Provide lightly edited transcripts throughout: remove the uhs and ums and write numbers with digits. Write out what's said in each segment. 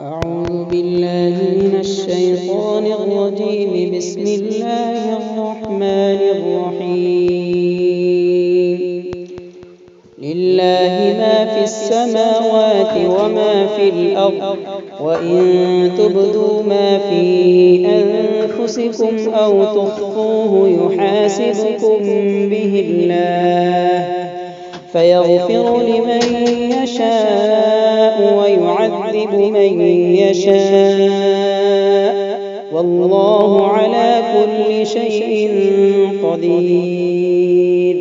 أعوذ بالله من الشيطان الرجيم. بسم الله الرحمن الرحيم. لله ما في السماوات وما في الأرض، وإن تبدوا ما في أنفسكم أو تخفوه يحاسبكم به الله، فيغفر لمن يشاء ويعذب من يشاء، والله على كل شيء قدير.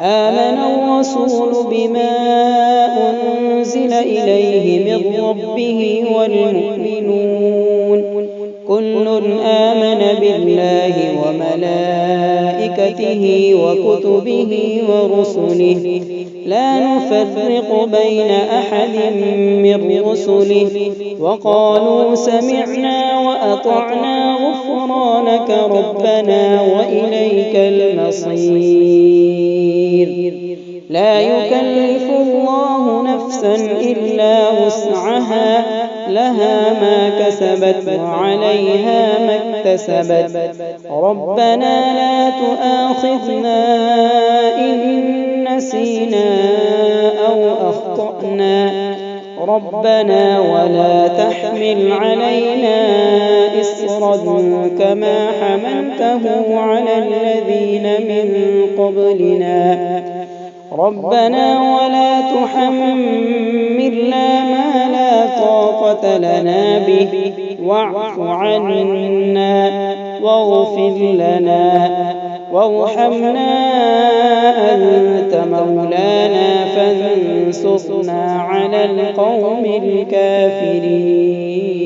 آمن الرسول بما أنزل إليه من ربه والمؤمنون كل آمن بالله وملائكته وكتبه ورسله، لا نفرق بين أحد من رسله، وقالوا سمعنا وأطعنا غفرانك ربنا وإليك المصير. لا يكلف الله نفسا إلا وسعها، لها ما كسبت وعليها ما اكتسبت. ربنا لا تؤاخذنا إن نسينا أو أخطأنا، ربنا ولا تحمل علينا إصرا كما حملته على الذين من قبلنا، ربنا ولا تحملنا ما لا طاقة لنا به، واعف عنا واغفر لنا وارحمنا، أنت مولانا فانصرنا على القوم الكافرين.